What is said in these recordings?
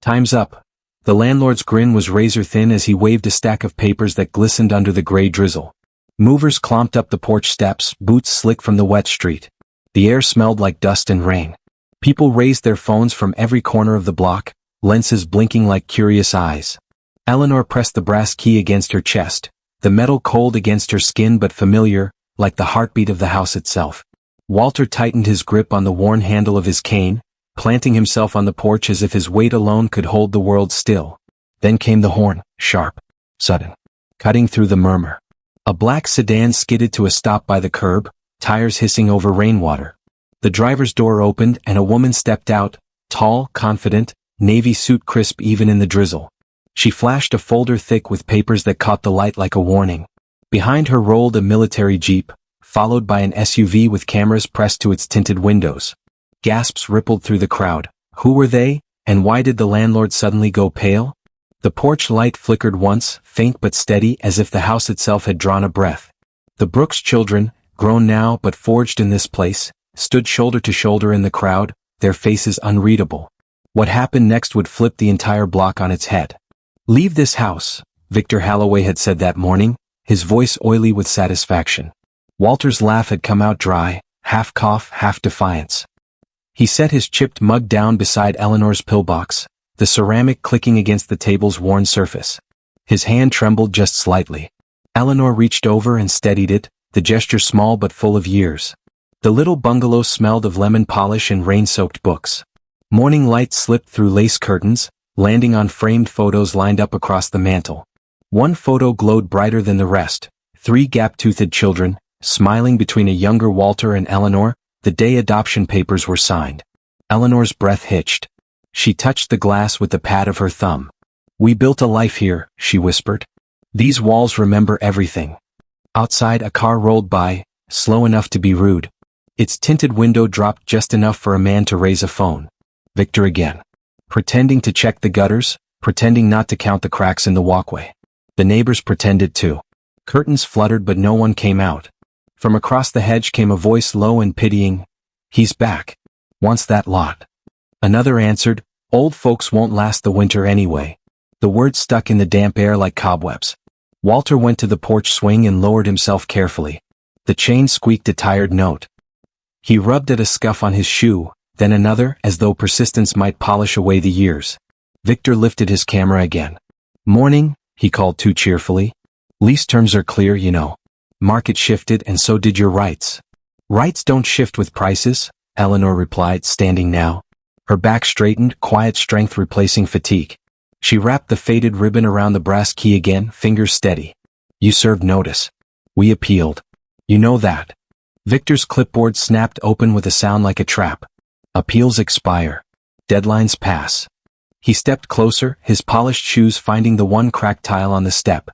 Time's up. The landlord's grin was razor-thin as he waved a stack of papers that glistened under the gray drizzle. Movers clomped up the porch steps, boots slick from the wet street. The air smelled like dust and rain. People raised their phones from every corner of the block, lenses blinking like curious eyes. Eleanor pressed the brass key against her chest, the metal cold against her skin but familiar, like the heartbeat of the house itself. Walter tightened his grip on the worn handle of his cane, planting himself on the porch as if his weight alone could hold the world still. Then came the horn, sharp, sudden, cutting through the murmur. A black sedan skidded to a stop by the curb, tires hissing over rainwater. The driver's door opened and a woman stepped out, tall, confident, navy suit crisp even in the drizzle. She flashed a folder thick with papers that caught the light like a warning. Behind her rolled a military jeep, followed by an SUV with cameras pressed to its tinted windows. Gasps rippled through the crowd. Who were they, and why did the landlord suddenly go pale? The porch light flickered once, faint but steady as if the house itself had drawn a breath. The Brooks children, grown now but forged in this place, stood shoulder to shoulder in the crowd, their faces unreadable. What happened next would flip the entire block on its head. "Leave this house," Victor Halloway had said that morning, his voice oily with satisfaction. Walter's laugh had come out dry, half cough, half defiance. He set his chipped mug down beside Eleanor's pillbox, the ceramic clicking against the table's worn surface. His hand trembled just slightly. Eleanor reached over and steadied it, the gesture small but full of years. The little bungalow smelled of lemon polish and rain-soaked books. Morning light slipped through lace curtains, landing on framed photos lined up across the mantel. One photo glowed brighter than the rest, 3 gap-toothed children, smiling between a younger Walter and Eleanor, the day adoption papers were signed. Eleanor's breath hitched. She touched the glass with the pad of her thumb. "We built a life here," she whispered. "These walls remember everything." Outside a car rolled by, slow enough to be rude. Its tinted window dropped just enough for a man to raise a phone. Victor again. Pretending to check the gutters, pretending not to count the cracks in the walkway. The neighbors pretended too. Curtains fluttered but no one came out. From across the hedge came a voice low and pitying. "He's back. Wants that lot." Another answered, "Old folks won't last the winter anyway." The words stuck in the damp air like cobwebs. Walter went to the porch swing and lowered himself carefully. The chain squeaked a tired note. He rubbed at a scuff on his shoe, then another, as though persistence might polish away the years. Victor lifted his camera again. "Morning," he called too cheerfully. "Lease terms are clear, you know. Market shifted and so did your rights." "Rights don't shift with prices," Eleanor replied, standing now. Her back straightened, quiet strength replacing fatigue. She wrapped the faded ribbon around the brass key again, fingers steady. "You served notice. We appealed. You know that." Victor's clipboard snapped open with a sound like a trap. "Appeals expire. Deadlines pass." He stepped closer, his polished shoes finding the one cracked tile on the step.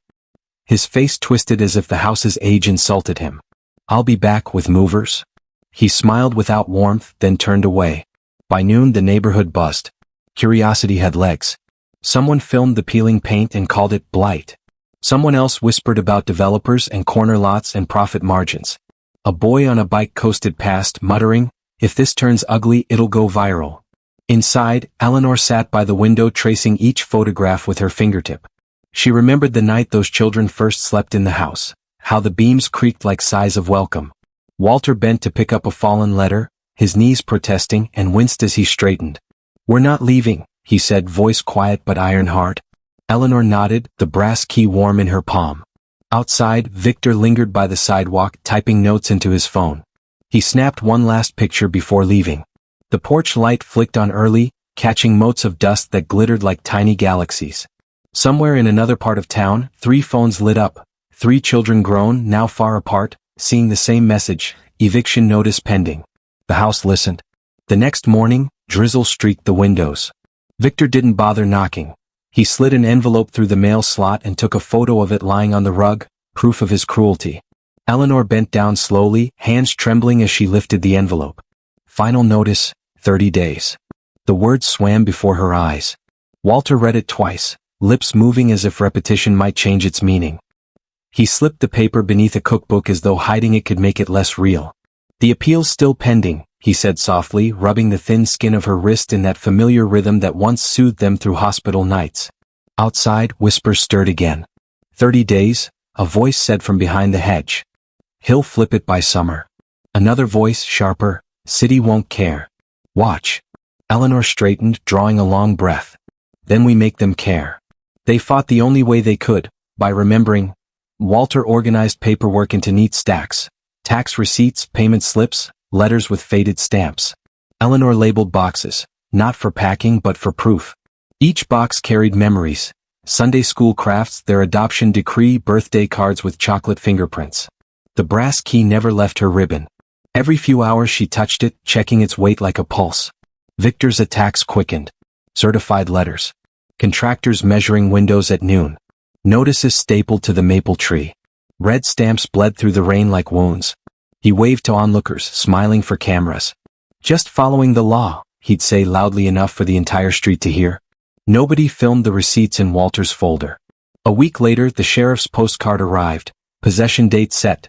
His face twisted as if the house's age insulted him. "I'll be back with movers." He smiled without warmth, then turned away. By noon the neighborhood buzzed. Curiosity had legs. Someone filmed the peeling paint and called it blight. Someone else whispered about developers and corner lots and profit margins. A boy on a bike coasted past, muttering, "If this turns ugly, it'll go viral." Inside, Eleanor sat by the window tracing each photograph with her fingertip. She remembered the night those children first slept in the house, how the beams creaked like sighs of welcome. Walter bent to pick up a fallen letter, his knees protesting, and winced as he straightened. "We're not leaving," he said, voice quiet but iron hard. Eleanor nodded, the brass key warm in her palm. Outside, Victor lingered by the sidewalk, typing notes into his phone. He snapped one last picture before leaving. The porch light flicked on early, catching motes of dust that glittered like tiny galaxies. Somewhere in another part of town, 3 phones lit up, 3 children grown, now far apart, seeing the same message, eviction notice pending. The house listened. The next morning, drizzle streaked the windows. Victor didn't bother knocking. He slid an envelope through the mail slot and took a photo of it lying on the rug, proof of his cruelty. Eleanor bent down slowly, hands trembling as she lifted the envelope. Final notice, 30 days. The words swam before her eyes. Walter read it twice, lips moving as if repetition might change its meaning. He slipped the paper beneath a cookbook as though hiding it could make it less real. "The appeal's still pending," he said softly, rubbing the thin skin of her wrist in that familiar rhythm that once soothed them through hospital nights. Outside, whispers stirred again. 30 days, a voice said from behind the hedge. He'll flip it by summer. Another voice, sharper, city won't care. Watch. Eleanor straightened, drawing a long breath. Then we make them care. They fought the only way they could, by remembering. Walter organized paperwork into neat stacks. Tax receipts, payment slips, letters with faded stamps. Eleanor labeled boxes, not for packing but for proof. Each box carried memories. Sunday school crafts, their adoption decree, birthday cards with chocolate fingerprints. The brass key never left her ribbon. Every few hours she touched it, checking its weight like a pulse. Victor's attacks quickened. Certified letters. Contractors measuring windows at noon. Notices stapled to the maple tree. Red stamps bled through the rain like wounds. He waved to onlookers, smiling for cameras. Just following the law, he'd say loudly enough for the entire street to hear. Nobody filmed the receipts in Walter's folder. A week later, the sheriff's postcard arrived. Possession date set.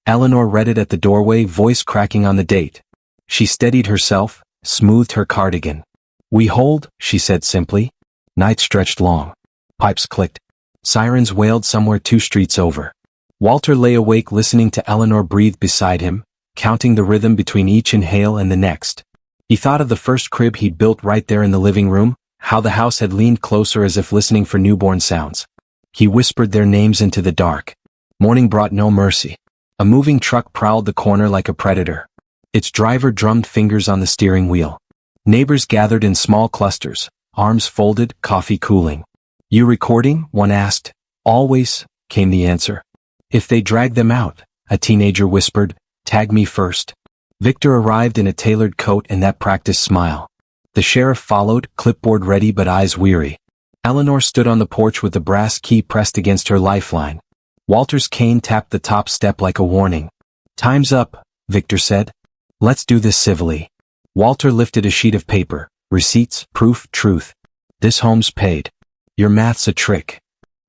Eleanor read it at the doorway, voice cracking on the date. She steadied herself, smoothed her cardigan. We hold, she said simply. Night stretched long. Pipes clicked. Sirens wailed somewhere 2 streets over. Walter lay awake listening to Eleanor breathe beside him, counting the rhythm between each inhale and the next. He thought of the first crib he'd built right there in the living room, how the house had leaned closer as if listening for newborn sounds. He whispered their names into the dark. Morning brought no mercy. A moving truck prowled the corner like a predator. Its driver drummed fingers on the steering wheel. Neighbors gathered in small clusters, arms folded, coffee cooling. You recording? One asked. Always, came the answer. If they drag them out, a teenager whispered, tag me first. Victor arrived in a tailored coat and that practiced smile. The sheriff followed, clipboard ready but eyes weary. Eleanor stood on the porch with the brass key pressed against her lifeline. Walter's cane tapped the top step like a warning. Time's up, Victor said. Let's do this civilly. Walter lifted a sheet of paper. Receipts, proof, truth. This home's paid. Your math's a trick.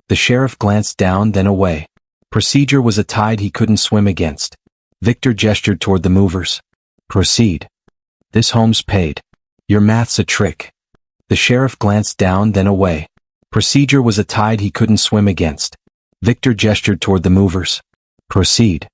The sheriff glanced down, then away. Procedure was a tide he couldn't swim against. Victor gestured toward the movers. Proceed. This home's paid. Your math's a trick. The sheriff glanced down, then away. Procedure was a tide he couldn't swim against. Victor gestured toward the movers. Proceed.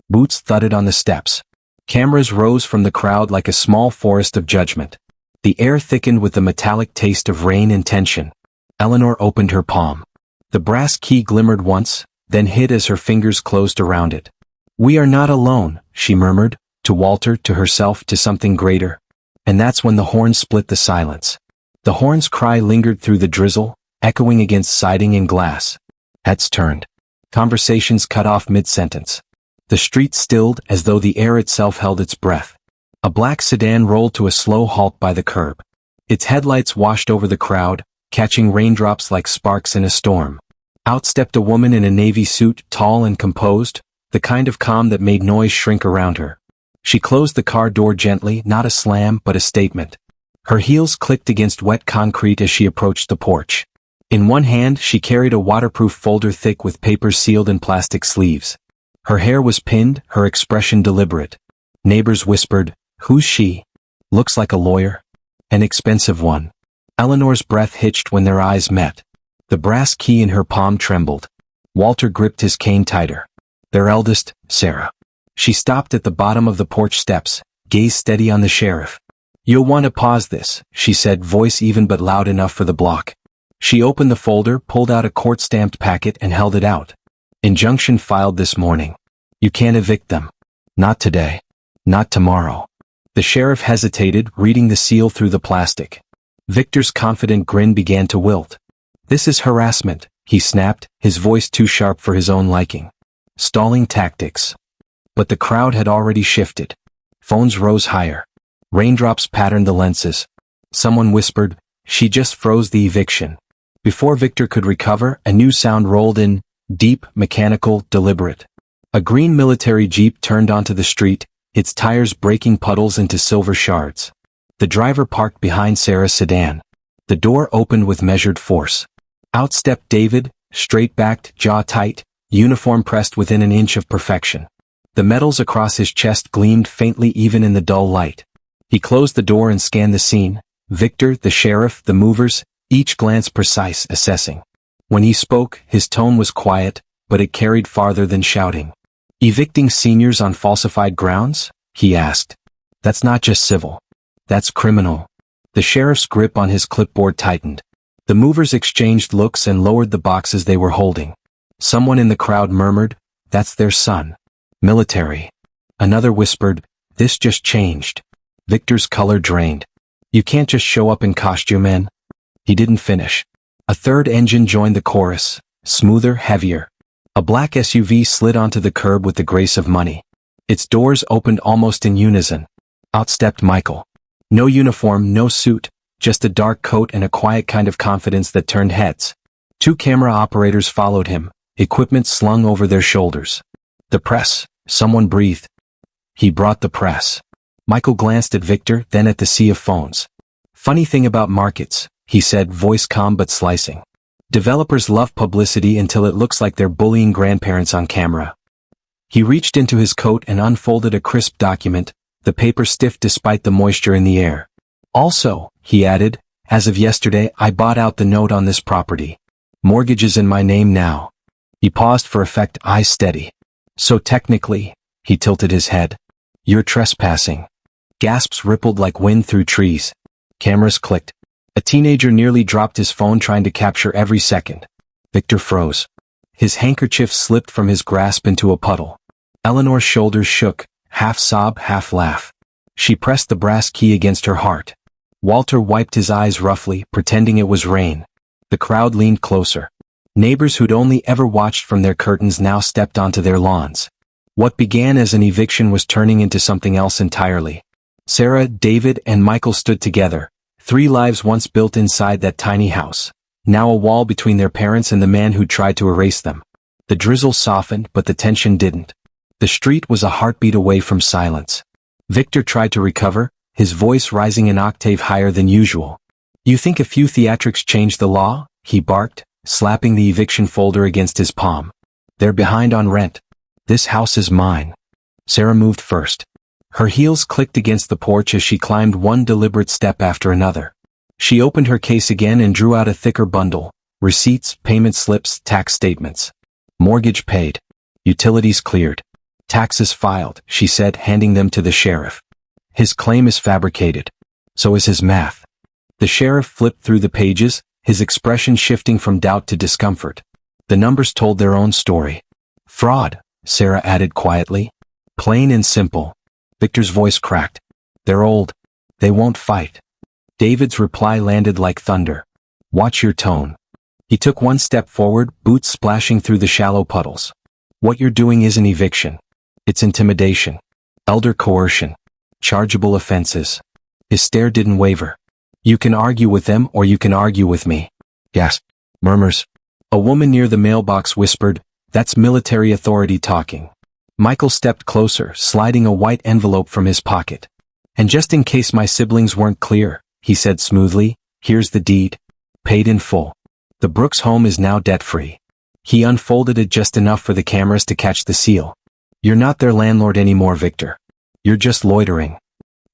Boots thudded on the steps. Cameras rose from the crowd like a small forest of judgment. The air thickened with the metallic taste of rain and tension. Eleanor opened her palm. The brass key glimmered once, then hid as her fingers closed around it. We are not alone, she murmured, to Walter, to herself, to something greater. And that's when the horn split the silence. The horn's cry lingered through the drizzle, echoing against siding and glass. Heads turned. Conversations cut off mid-sentence. The street stilled as though the air itself held its breath. A black sedan rolled to a slow halt by the curb. Its headlights washed over the crowd, catching raindrops like sparks in a storm. Out stepped a woman in a navy suit, tall and composed, the kind of calm that made noise shrink around her. She closed the car door gently, not a slam but a statement. Her heels clicked against wet concrete as she approached the porch. In one hand she carried a waterproof folder thick with papers sealed in plastic sleeves. Her hair was pinned, her expression deliberate. Neighbors whispered, "Who's she? Looks like a lawyer." An expensive one. Eleanor's breath hitched when their eyes met. The brass key in her palm trembled. Walter gripped his cane tighter. Their eldest, Sarah. She stopped at the bottom of the porch steps, gaze steady on the sheriff. You'll want to pause this, she said, voice even but loud enough for the block. She opened the folder, pulled out a court-stamped packet and held it out. Injunction filed this morning. You can't evict them. Not today. Not tomorrow. The sheriff hesitated, reading the seal through the plastic. Victor's confident grin began to wilt. This is harassment, he snapped, his voice too sharp for his own liking. Stalling tactics. But the crowd had already shifted. Phones rose higher. Raindrops patterned the lenses. Someone whispered, she just froze the eviction. Before Victor could recover, a new sound rolled in, deep, mechanical, deliberate. A green military jeep turned onto the street, its tires breaking puddles into silver shards. The driver parked behind Sarah's sedan. The door opened with measured force. Out stepped David, straight-backed, jaw tight, uniform pressed within an inch of perfection. The metals across his chest gleamed faintly even in the dull light. He closed the door and scanned the scene. Victor, the sheriff, the movers, each glance precise, assessing. When he spoke, his tone was quiet, but it carried farther than shouting. Evicting seniors on falsified grounds? He asked. That's not just civil. That's criminal. The sheriff's grip on his clipboard tightened. The movers exchanged looks and lowered the boxes they were holding. Someone in the crowd murmured, "That's their son. Military." Another whispered, "This just changed." Victor's color drained. "You can't just show up in costume, man." He didn't finish. A third engine joined the chorus, smoother, heavier. A black SUV slid onto the curb with the grace of money. Its doors opened almost in unison. Out stepped Michael. No uniform, no suit, just a dark coat and a quiet kind of confidence that turned heads. Two camera operators followed him, equipment slung over their shoulders. "The press," someone breathed. He brought the press. Michael glanced at Victor, then at the sea of phones. "Funny thing about markets," he said, voice calm but slicing. "Developers love publicity until it looks like they're bullying grandparents on camera." He reached into his coat and unfolded a crisp document, the paper stiff despite the moisture in the air. "Also," he added, "as of yesterday I bought out the note on this property. Mortgage is in my name now." He paused for effect, eyes steady. "So technically," he tilted his head, "you're trespassing." Gasps rippled like wind through trees. Cameras clicked. A teenager nearly dropped his phone trying to capture every second. Victor froze. His handkerchief slipped from his grasp into a puddle. Eleanor's shoulders shook, half sob, half laugh. She pressed the brass key against her heart. Walter wiped his eyes roughly, pretending it was rain. The crowd leaned closer. Neighbors who'd only ever watched from their curtains now stepped onto their lawns. What began as an eviction was turning into something else entirely. Sarah, David, and Michael stood together. 3 lives once built inside that tiny house. Now a wall between their parents and the man who tried to erase them. The drizzle softened, but the tension didn't. The street was a heartbeat away from silence. Victor tried to recover, his voice rising an octave higher than usual. "You think a few theatrics changed the law?" he barked, slapping the eviction folder against his palm. "They're behind on rent. This house is mine." Sarah moved first. Her heels clicked against the porch as she climbed one deliberate step after another. She opened her case again and drew out a thicker bundle. Receipts, payment slips, tax statements. Mortgage paid. Utilities cleared. Taxes filed, she said, handing them to the sheriff. "His claim is fabricated. So is his math." The sheriff flipped through the pages, his expression shifting from doubt to discomfort. The numbers told their own story. "Fraud," Sarah added quietly. "Plain and simple." Victor's voice cracked. "They're old. They won't fight." David's reply landed like thunder. "Watch your tone." He took one step forward, boots splashing through the shallow puddles. "What you're doing isn't eviction. It's intimidation. Elder coercion. Chargeable offenses." His stare didn't waver. "You can argue with them or you can argue with me." Gasp. Murmurs. A woman near the mailbox whispered, "That's military authority talking." Michael stepped closer, sliding a white envelope from his pocket. "And just in case my siblings weren't clear," he said smoothly, "here's the deed. Paid in full. The Brooks home is now debt-free." He unfolded it just enough for the cameras to catch the seal. "You're not their landlord anymore, Victor. You're just loitering."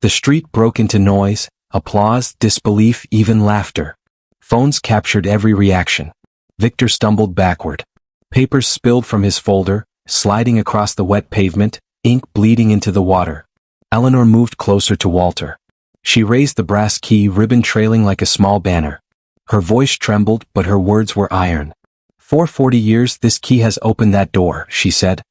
The street broke into noise, applause, disbelief, even laughter. Phones captured every reaction. Victor stumbled backward. Papers spilled from his folder, sliding across the wet pavement, ink bleeding into the water. Eleanor moved closer to Walter. She raised the brass key, ribbon trailing like a small banner. Her voice trembled, but her words were iron. "For 40 years this key has opened that door," she said.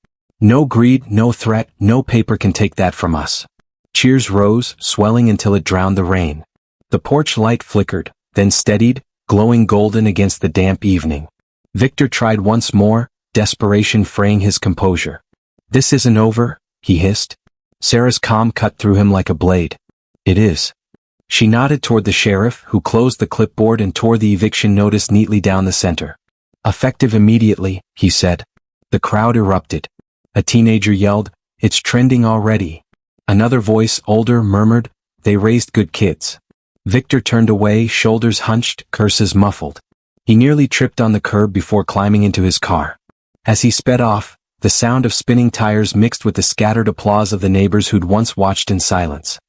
"No greed, no threat, no paper can take that from us." Cheers rose, swelling until it drowned the rain. The porch light flickered, then steadied, glowing golden against the damp evening. Victor tried once more, desperation fraying his composure. "This isn't over," he hissed. Sarah's calm cut through him like a blade. "It is." She nodded toward the sheriff, who closed the clipboard and tore the eviction notice neatly down the center. "Effective immediately," he said. The crowd erupted. A teenager yelled, "It's trending already." Another voice, older, murmured, "They raised good kids." Victor turned away, shoulders hunched, curses muffled. He nearly tripped on the curb before climbing into his car. As he sped off, the sound of spinning tires mixed with the scattered applause of the neighbors who'd once watched in silence.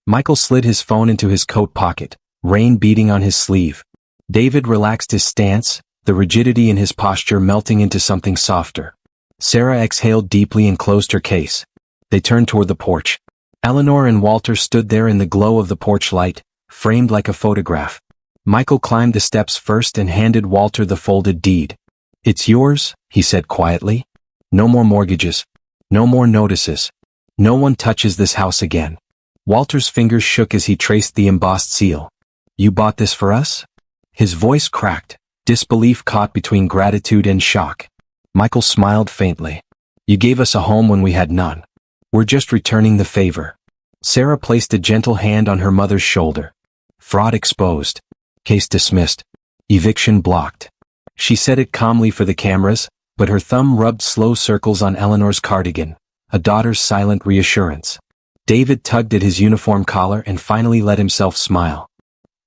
Michael slid his phone into his coat pocket, rain beating on his sleeve. David relaxed his stance, the rigidity in his posture melting into something softer. Sarah exhaled deeply and closed her case. They turned toward the porch. Eleanor and Walter stood there in the glow of the porch light, framed like a photograph. Michael climbed the steps first and handed Walter the folded deed. "It's yours," he said quietly. "No more mortgages. No more notices. No one touches this house again." Walter's fingers shook as he traced the embossed seal. "You bought this for us?" His voice cracked, disbelief caught between gratitude and shock. Michael smiled faintly. "You gave us a home when we had none. We're just returning the favor." Sarah placed a gentle hand on her mother's shoulder. "Fraud exposed. Case dismissed. Eviction blocked." She said it calmly for the cameras, but her thumb rubbed slow circles on Eleanor's cardigan, a daughter's silent reassurance. David tugged at his uniform collar and finally let himself smile.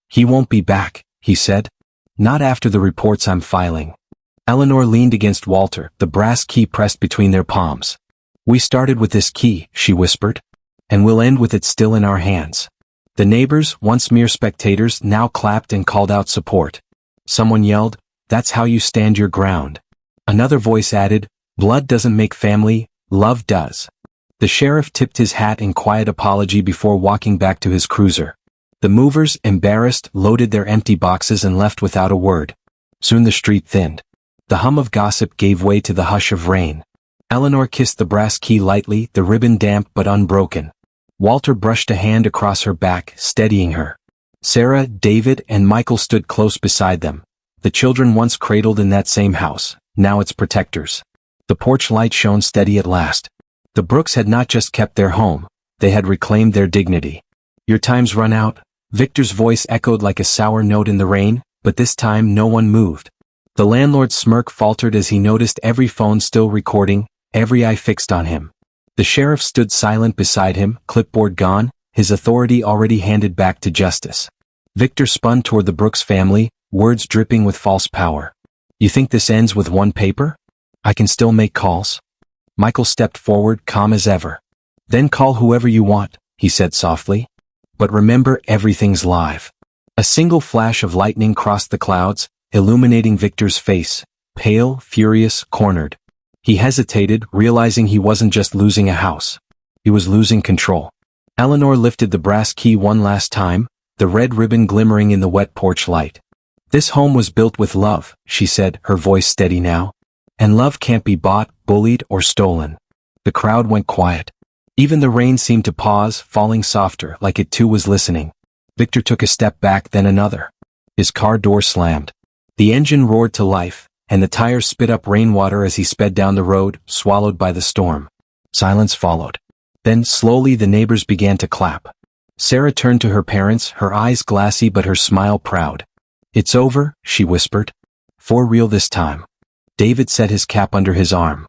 "He won't be back," he said. "Not after the reports I'm filing." Eleanor leaned against Walter, the brass key pressed between their palms. "We started with this key," she whispered, "and we'll end with it still in our hands." The neighbors, once mere spectators, now clapped and called out support. Someone yelled, "That's how you stand your ground." Another voice added, "Blood doesn't make family, love does." The sheriff tipped his hat in quiet apology before walking back to his cruiser. The movers, embarrassed, loaded their empty boxes and left without a word. Soon the street thinned. The hum of gossip gave way to the hush of rain. Eleanor kissed the brass key lightly, the ribbon damp but unbroken. Walter brushed a hand across her back, steadying her. Sarah, David, and Michael stood close beside them. The children once cradled in that same house, now its protectors. The porch light shone steady at last. The Brooks had not just kept their home, they had reclaimed their dignity. "Your time's run out," Victor's voice echoed like a sour note in the rain, but this time no one moved. The landlord's smirk faltered as he noticed every phone still recording, every eye fixed on him. The sheriff stood silent beside him, clipboard gone, his authority already handed back to justice. Victor spun toward the Brooks family, words dripping with false power. "You think this ends with one paper? I can still make calls." Michael stepped forward, calm as ever. "Then call whoever you want," he said softly. "But remember, everything's live." A single flash of lightning crossed the clouds, illuminating Victor's face, pale, furious, cornered. He hesitated, realizing he wasn't just losing a house. He was losing control. Eleanor lifted the brass key one last time, the red ribbon glimmering in the wet porch light. "This home was built with love," she said, her voice steady now. "And love can't be bought, bullied, or stolen." The crowd went quiet. Even the rain seemed to pause, falling softer, like it too was listening. Victor took a step back, then another. His car door slammed. The engine roared to life, and the tires spit up rainwater as he sped down the road, swallowed by the storm. Silence followed. Then, slowly, the neighbors began to clap. Sarah turned to her parents, her eyes glassy but her smile proud. "It's over," she whispered. "For real this time." David set his cap under his arm.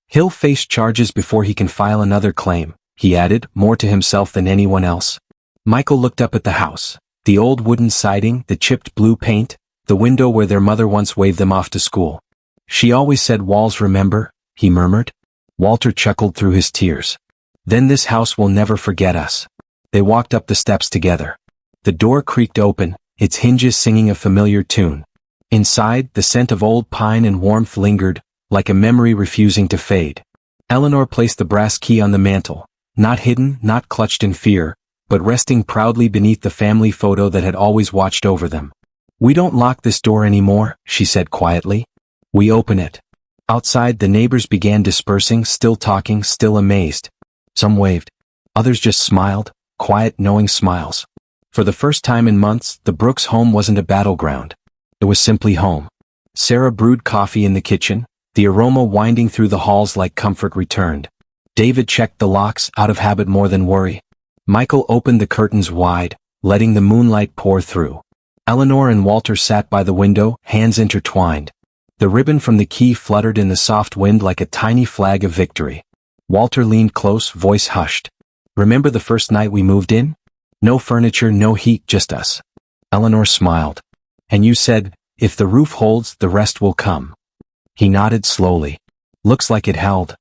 "He'll face charges before he can file another claim," he added, more to himself than anyone else. Michael looked up at the house. The old wooden siding, the chipped blue paint, the window where their mother once waved them off to school. "She always said walls remember," he murmured. Walter chuckled through his tears. "Then this house will never forget us." They walked up the steps together. The door creaked open, its hinges singing a familiar tune. Inside, the scent of old pine and warmth lingered, like a memory refusing to fade. Eleanor placed the brass key on the mantel, not hidden, not clutched in fear, but resting proudly beneath the family photo that had always watched over them. "We don't lock this door anymore," she said quietly. "We open it." Outside, the neighbors began dispersing, still talking, still amazed. Some waved. Others just smiled, quiet, knowing smiles. For the first time in months, the Brooks home wasn't a battleground. It was simply home. Sarah brewed coffee in the kitchen, the aroma winding through the halls like comfort returned. David checked the locks, out of habit more than worry. Michael opened the curtains wide, letting the moonlight pour through. Eleanor and Walter sat by the window, hands intertwined. The ribbon from the key fluttered in the soft wind like a tiny flag of victory. Walter leaned close, voice hushed. "Remember the first night we moved in? No furniture, no heat, just us." Eleanor smiled. "And you said, if the roof holds, the rest will come." He nodded slowly. "Looks like it held."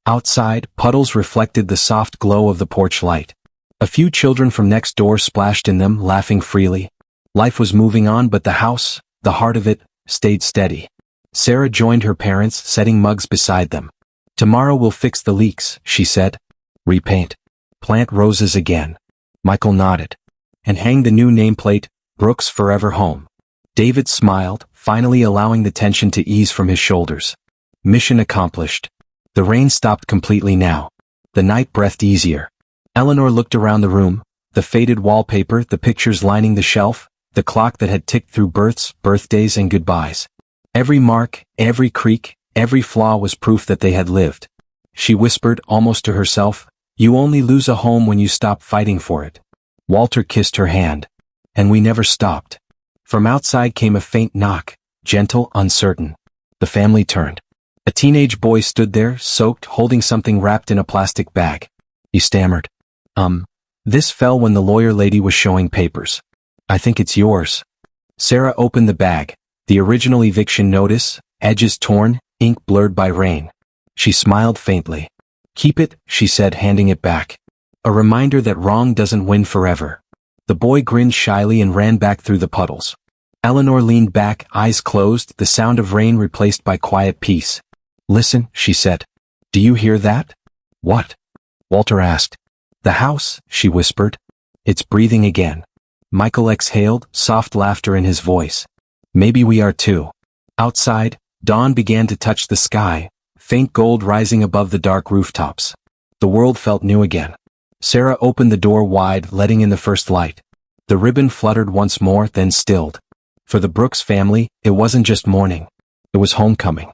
Outside, puddles reflected the soft glow of the porch light. A few children from next door splashed in them, laughing freely. Life was moving on, but the house, the heart of it, stayed steady. Sarah joined her parents, setting mugs beside them. "Tomorrow we'll fix the leaks," she said. "Repaint. Plant roses again." Michael nodded. "And hang the new nameplate, Brooks Forever Home." David smiled, finally allowing the tension to ease from his shoulders. Mission accomplished. The rain stopped completely now. The night breathed easier. Eleanor looked around the room, the faded wallpaper, the pictures lining the shelf, the clock that had ticked through births, birthdays, and goodbyes. Every mark, every creak, every flaw was proof that they had lived. She whispered, almost to herself, "You only lose a home when you stop fighting for it." Walter kissed her hand. "And we never stopped." From outside came a faint knock, gentle, uncertain. The family turned. A teenage boy stood there, soaked, holding something wrapped in a plastic bag. He stammered. This fell when the lawyer lady was showing papers. "I think it's yours." Sarah opened the bag. The original eviction notice, edges torn, ink blurred by rain. She smiled faintly. "Keep it," she said, handing it back. "A reminder that wrong doesn't win forever." The boy grinned shyly and ran back through the puddles. Eleanor leaned back, eyes closed, the sound of rain replaced by quiet peace. "Listen," she said. "Do you hear that?" "What?" Walter asked. "The house," she whispered. "It's breathing again." Michael exhaled, soft laughter in his voice. "Maybe we are too." Outside, dawn began to touch the sky, faint gold rising above the dark rooftops. The world felt new again. Sarah opened the door wide, letting in the first light. The ribbon fluttered once more, then stilled. For the Brooks family, it wasn't just morning. It was homecoming.